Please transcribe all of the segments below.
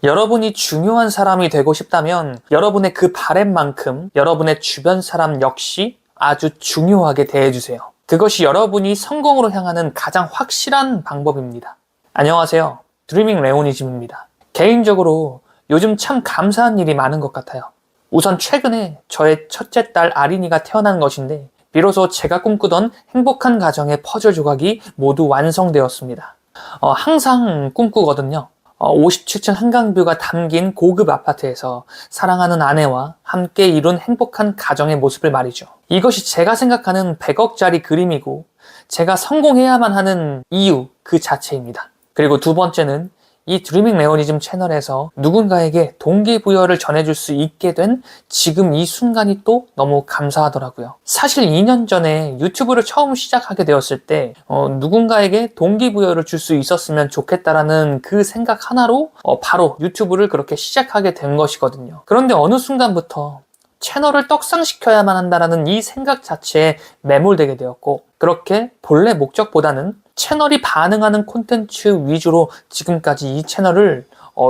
여러분이 중요한 사람이 되고 싶다면 여러분의 그 바램만큼 여러분의 주변 사람 역시 아주 중요하게 대해주세요. 그것이 여러분이 성공으로 향하는 가장 확실한 방법입니다. 안녕하세요. 드리밍 레오니즘입니다. 개인적으로 요즘 참 감사한 일이 많은 것 같아요. 우선 최근에 저의 첫째 딸 아린이가 태어난 것인데 비로소 제가 꿈꾸던 행복한 가정의 퍼즐 조각이 모두 완성되었습니다. 항상 꿈꾸거든요. 57층 한강뷰가 담긴 고급 아파트에서 사랑하는 아내와 함께 이룬 행복한 가정의 모습을 말이죠. 이것이 제가 생각하는 100억짜리 그림이고 제가 성공해야만 하는 이유 그 자체입니다. 그리고 두 번째는 이 드리밍 레오니즘 채널에서 누군가에게 동기부여를 전해줄 수 있게 된 지금 이 순간이 또 너무 감사하더라고요. 사실 2년 전에 유튜브를 처음 시작하게 되었을 때 누군가에게 동기부여를 줄 수 있었으면 좋겠다라는 그 생각 하나로 바로 유튜브를 그렇게 시작하게 된 것이거든요. 그런데 어느 순간부터 채널을 떡상시켜야만 한다는 이 생각 자체에 매몰되게 되었고 그렇게 본래 목적보다는 채널이 반응하는 콘텐츠 위주로 지금까지 이 채널을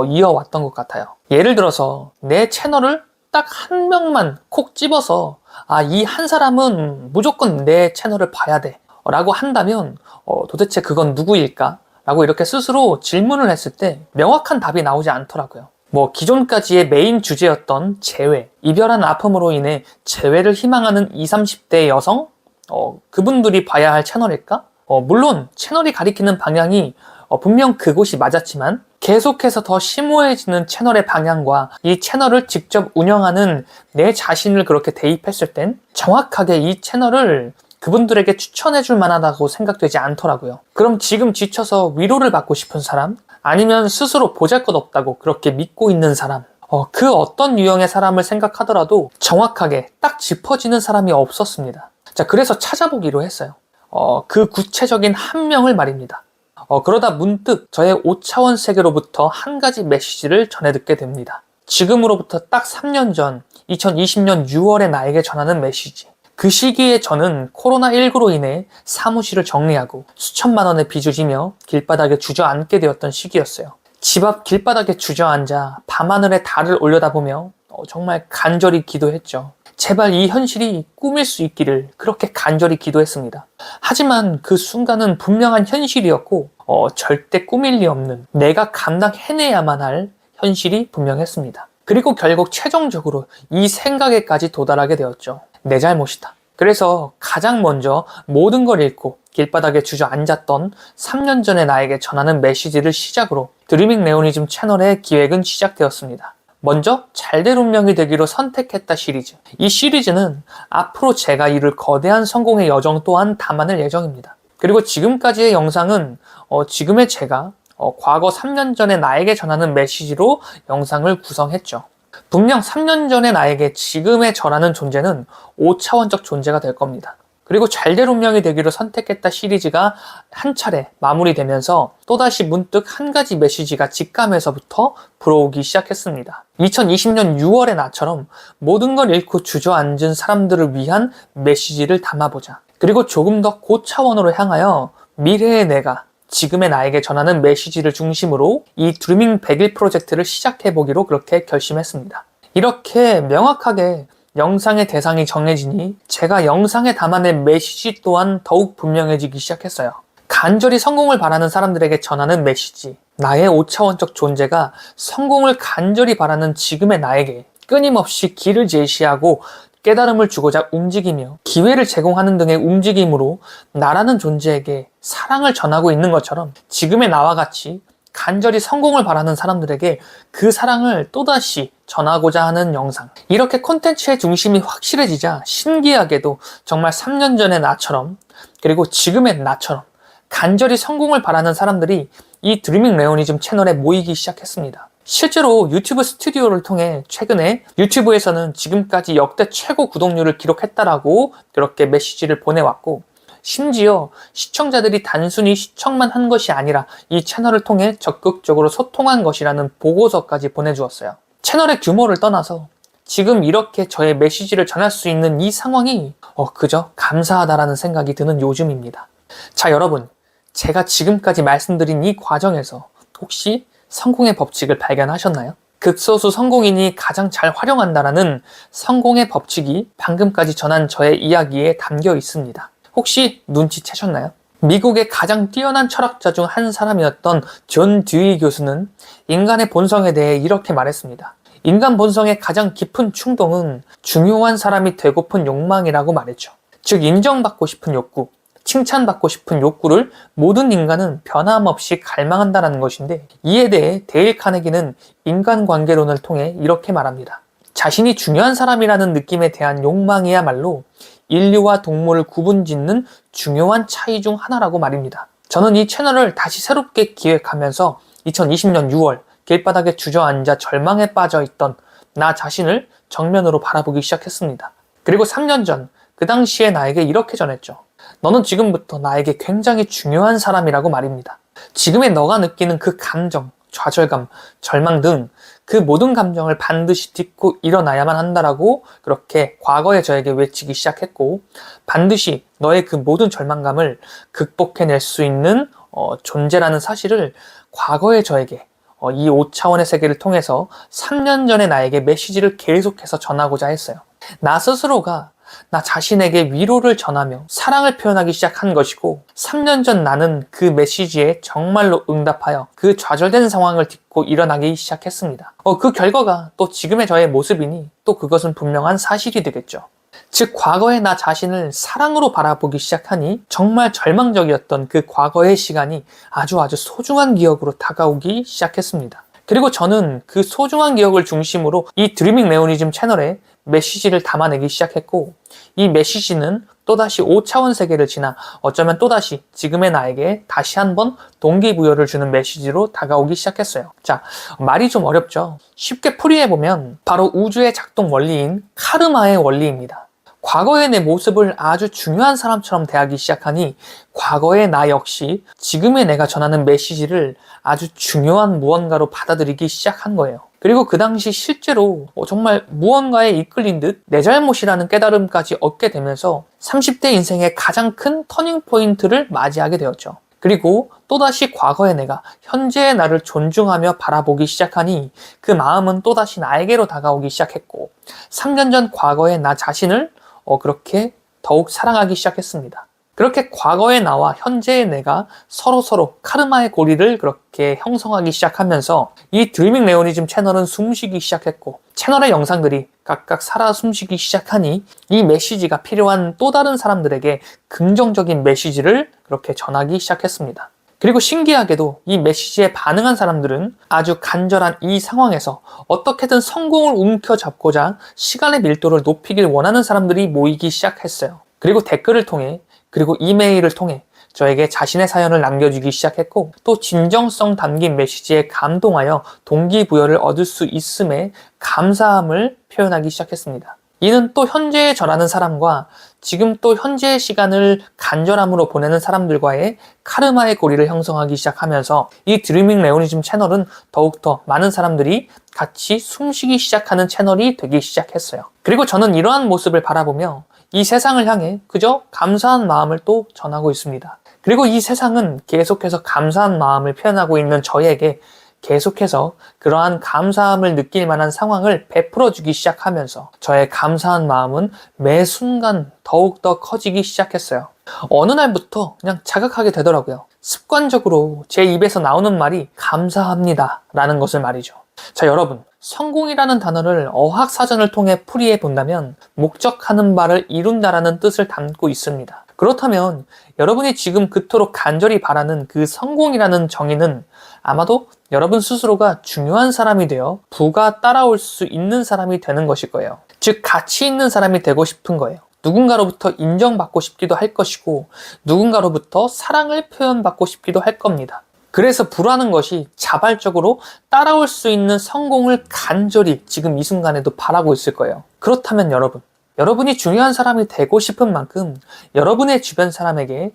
이어왔던 것 같아요. 예를 들어서 내 채널을 딱 한 명만 콕 집어서 이 한 사람은 무조건 내 채널을 봐야 돼 라고 한다면 도대체 그건 누구일까? 라고 이렇게 스스로 질문을 했을 때 명확한 답이 나오지 않더라고요. 기존까지의 메인 주제였던 재회, 이별한 아픔으로 인해 재회를 희망하는 20, 30대 여성? 그분들이 봐야 할 채널일까? 물론 채널이 가리키는 방향이 분명 그곳이 맞았지만 계속해서 더 심오해지는 채널의 방향과 이 채널을 직접 운영하는 내 자신을 그렇게 대입했을 땐 정확하게 이 채널을 그분들에게 추천해줄 만하다고 생각되지 않더라고요. 그럼 지금 지쳐서 위로를 받고 싶은 사람? 아니면 스스로 보잘것없다고 그렇게 믿고 있는 사람? 그 어떤 유형의 사람을 생각하더라도 정확하게 딱 짚어지는 사람이 없었습니다. 자, 그래서 찾아보기로 했어요. 그 구체적인 한 명을 말입니다. 그러다 문득 저의 5차원 세계로부터 한 가지 메시지를 전해 듣게 됩니다. 지금으로부터 딱 3년 전 2020년 6월에 나에게 전하는 메시지. 그 시기에 저는 코로나19로 인해 사무실을 정리하고 수천만 원의 빚을 지며 길바닥에 주저앉게 되었던 시기였어요. 집 앞 길바닥에 주저앉아 밤하늘에 달을 올려다보며 정말 간절히 기도했죠. 제발 이 현실이 꿈일 수 있기를 그렇게 간절히 기도했습니다. 하지만 그 순간은 분명한 현실이었고 절대 꿈일 리 없는 내가 감당해내야만 할 현실이 분명했습니다. 그리고 결국 최종적으로 이 생각에까지 도달하게 되었죠. 내 잘못이다. 그래서 가장 먼저 모든 걸 잃고 길바닥에 주저앉았던 3년 전에 나에게 전하는 메시지를 시작으로 드리밍 레오니즘 채널의 기획은 시작되었습니다. 먼저 잘될 운명이 되기로 선택했다 시리즈. 이 시리즈는 앞으로 제가 이룰 거대한 성공의 여정 또한 담아낼 예정입니다. 그리고 지금까지의 영상은 지금의 제가 과거 3년 전에 나에게 전하는 메시지로 영상을 구성했죠. 분명 3년 전에 나에게 지금의 저라는 존재는 5차원적 존재가 될 겁니다. 그리고 잘될 운명이 되기로 선택했다 시리즈가 한 차례 마무리되면서 또다시 문득 한 가지 메시지가 직감에서부터 불어오기 시작했습니다. 2020년 6월의 나처럼 모든 걸 잃고 주저앉은 사람들을 위한 메시지를 담아보자. 그리고 조금 더 고차원으로 향하여 미래의 내가 지금의 나에게 전하는 메시지를 중심으로 이 드리밍 100일 프로젝트를 시작해보기로 그렇게 결심했습니다. 이렇게 명확하게 영상의 대상이 정해지니 제가 영상에 담아낸 메시지 또한 더욱 분명해지기 시작했어요. 간절히 성공을 바라는 사람들에게 전하는 메시지. 나의 5차원적 존재가 성공을 간절히 바라는 지금의 나에게 끊임없이 길을 제시하고 깨달음을 주고자 움직이며 기회를 제공하는 등의 움직임으로 나라는 존재에게 사랑을 전하고 있는 것처럼 지금의 나와 같이 간절히 성공을 바라는 사람들에게 그 사랑을 또다시 전하고자 하는 영상. 이렇게 콘텐츠의 중심이 확실해지자 신기하게도 정말 3년 전의 나처럼 그리고 지금의 나처럼 간절히 성공을 바라는 사람들이 이 드리밍 레오니즘 채널에 모이기 시작했습니다. 실제로 유튜브 스튜디오를 통해 최근에 유튜브에서는 지금까지 역대 최고 구독률을 기록했다라고 그렇게 메시지를 보내왔고 심지어 시청자들이 단순히 시청만 한 것이 아니라 이 채널을 통해 적극적으로 소통한 것이라는 보고서까지 보내주었어요. 채널의 규모를 떠나서 지금 이렇게 저의 메시지를 전할 수 있는 이 상황이 그저 감사하다라는 생각이 드는 요즘입니다. 자, 여러분, 제가 지금까지 말씀드린 이 과정에서 혹시 성공의 법칙을 발견하셨나요? 극소수 성공인이 가장 잘 활용한다라는 성공의 법칙이 방금까지 전한 저의 이야기에 담겨 있습니다. 혹시 눈치채셨나요? 미국의 가장 뛰어난 철학자 중 한 사람이었던 존 듀이 교수는 인간의 본성에 대해 이렇게 말했습니다. 인간 본성의 가장 깊은 충동은 중요한 사람이 되고픈 욕망이라고 말했죠. 즉, 인정받고 싶은 욕구, 칭찬받고 싶은 욕구를 모든 인간은 변함없이 갈망한다는 것인데, 이에 대해 데일 카네기는 인간관계론을 통해 이렇게 말합니다. 자신이 중요한 사람이라는 느낌에 대한 욕망이야말로 인류와 동물을 구분짓는 중요한 차이 중 하나라고 말입니다. 저는 이 채널을 다시 새롭게 기획하면서 2020년 6월 길바닥에 주저앉아 절망에 빠져 있던 나 자신을 정면으로 바라보기 시작했습니다. 그리고 3년 전 그 당시에 나에게 이렇게 전했죠. 너는 지금부터 나에게 굉장히 중요한 사람이라고 말입니다. 지금의 너가 느끼는 그 감정, 좌절감, 절망 등 그 모든 감정을 반드시 딛고 일어나야만 한다라고 그렇게 과거에 저에게 외치기 시작했고, 반드시 너의 그 모든 절망감을 극복해낼 수 있는 존재라는 사실을 과거의 저에게 이 5차원의 세계를 통해서 3년 전에 나에게 메시지를 계속해서 전하고자 했어요. 나 스스로가 나 자신에게 위로를 전하며 사랑을 표현하기 시작한 것이고, 3년 전 나는 그 메시지에 정말로 응답하여 그 좌절된 상황을 딛고 일어나기 시작했습니다. 그 결과가 또 지금의 저의 모습이니 또 그것은 분명한 사실이 되겠죠. 즉, 과거의 나 자신을 사랑으로 바라보기 시작하니 정말 절망적이었던 그 과거의 시간이 아주 소중한 기억으로 다가오기 시작했습니다. 그리고 저는 그 소중한 기억을 중심으로 이 드리밍 레오니즘 채널에 메시지를 담아내기 시작했고, 이 메시지는 또다시 5차원 세계를 지나 어쩌면 또다시 지금의 나에게 다시 한번 동기부여를 주는 메시지로 다가오기 시작했어요. 자, 말이 좀 어렵죠? 쉽게 풀이해보면 바로 우주의 작동 원리인 카르마의 원리입니다. 과거의 내 모습을 아주 중요한 사람처럼 대하기 시작하니 과거의 나 역시 지금의 내가 전하는 메시지를 아주 중요한 무언가로 받아들이기 시작한 거예요. 그리고 그 당시 실제로 정말 무언가에 이끌린 듯 내 잘못이라는 깨달음까지 얻게 되면서 30대 인생의 가장 큰 터닝 포인트를 맞이하게 되었죠. 그리고 또다시 과거의 내가 현재의 나를 존중하며 바라보기 시작하니 그 마음은 또다시 나에게로 다가오기 시작했고, 3년 전 과거의 나 자신을 그렇게 더욱 사랑하기 시작했습니다. 그렇게 과거의 나와 현재의 내가 서로 카르마의 고리를 그렇게 형성하기 시작하면서 이 드리밍 레오니즘 채널은 숨쉬기 시작했고, 채널의 영상들이 각각 살아 숨쉬기 시작하니 이 메시지가 필요한 또 다른 사람들에게 긍정적인 메시지를 그렇게 전하기 시작했습니다. 그리고 신기하게도 이 메시지에 반응한 사람들은 아주 간절한 이 상황에서 어떻게든 성공을 움켜잡고자 시간의 밀도를 높이길 원하는 사람들이 모이기 시작했어요. 그리고 댓글을 통해, 그리고 이메일을 통해 저에게 자신의 사연을 남겨주기 시작했고, 또 진정성 담긴 메시지에 감동하여 동기부여를 얻을 수 있음에 감사함을 표현하기 시작했습니다. 이는 또 현재의 저라는 사람과 지금 또 현재의 시간을 간절함으로 보내는 사람들과의 카르마의 고리를 형성하기 시작하면서 이 드리밍 레오니즘 채널은 더욱더 많은 사람들이 같이 숨쉬기 시작하는 채널이 되기 시작했어요. 그리고 저는 이러한 모습을 바라보며 이 세상을 향해 그저 감사한 마음을 또 전하고 있습니다. 그리고 이 세상은 계속해서 감사한 마음을 표현하고 있는 저에게 계속해서 그러한 감사함을 느낄 만한 상황을 베풀어주기 시작하면서 저의 감사한 마음은 매 순간 더욱더 커지기 시작했어요. 어느 날부터 그냥 자각하게 되더라고요. 습관적으로 제 입에서 나오는 말이 감사합니다 라는 것을 말이죠. 자, 여러분, 성공이라는 단어를 어학사전을 통해 풀이해 본다면 목적하는 바를 이룬다라는 뜻을 담고 있습니다. 그렇다면 여러분이 지금 그토록 간절히 바라는 그 성공이라는 정의는 아마도 여러분 스스로가 중요한 사람이 되어 부가 따라올 수 있는 사람이 되는 것일 거예요. 즉, 가치 있는 사람이 되고 싶은 거예요. 누군가로부터 인정받고 싶기도 할 것이고, 누군가로부터 사랑을 표현받고 싶기도 할 겁니다. 그래서 부라는 것이 자발적으로 따라올 수 있는 성공을 간절히 지금 이 순간에도 바라고 있을 거예요. 그렇다면 여러분이 중요한 사람이 되고 싶은 만큼 여러분의 주변 사람에게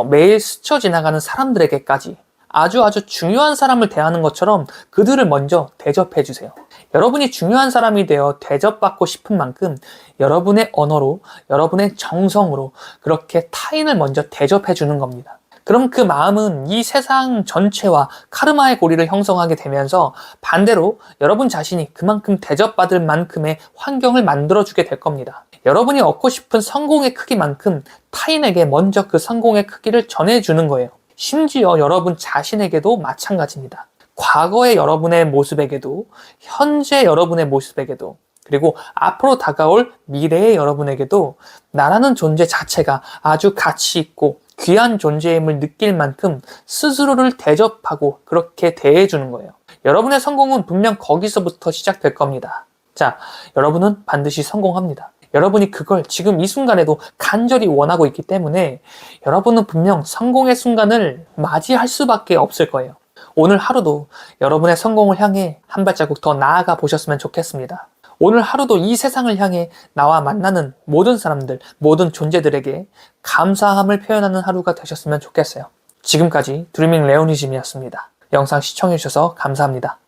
매일 스쳐 지나가는 사람들에게까지 아주 중요한 사람을 대하는 것처럼 그들을 먼저 대접해 주세요. 여러분이 중요한 사람이 되어 대접받고 싶은 만큼 여러분의 언어로, 여러분의 정성으로 그렇게 타인을 먼저 대접해 주는 겁니다. 그럼 그 마음은 이 세상 전체와 카르마의 고리를 형성하게 되면서 반대로 여러분 자신이 그만큼 대접받을 만큼의 환경을 만들어주게 될 겁니다. 여러분이 얻고 싶은 성공의 크기만큼 타인에게 먼저 그 성공의 크기를 전해주는 거예요. 심지어 여러분 자신에게도 마찬가지입니다. 과거의 여러분의 모습에게도, 현재 여러분의 모습에게도, 그리고 앞으로 다가올 미래의 여러분에게도 나라는 존재 자체가 아주 가치 있고 귀한 존재임을 느낄 만큼 스스로를 대접하고 그렇게 대해주는 거예요. 여러분의 성공은 분명 거기서부터 시작될 겁니다. 자, 여러분은 반드시 성공합니다. 여러분이 그걸 지금 이 순간에도 간절히 원하고 있기 때문에 여러분은 분명 성공의 순간을 맞이할 수밖에 없을 거예요. 오늘 하루도 여러분의 성공을 향해 한 발자국 더 나아가 보셨으면 좋겠습니다. 오늘 하루도 이 세상을 향해 나와 만나는 모든 사람들, 모든 존재들에게 감사함을 표현하는 하루가 되셨으면 좋겠어요. 지금까지 드리밍 레오니즘이었습니다. 영상 시청해주셔서 감사합니다.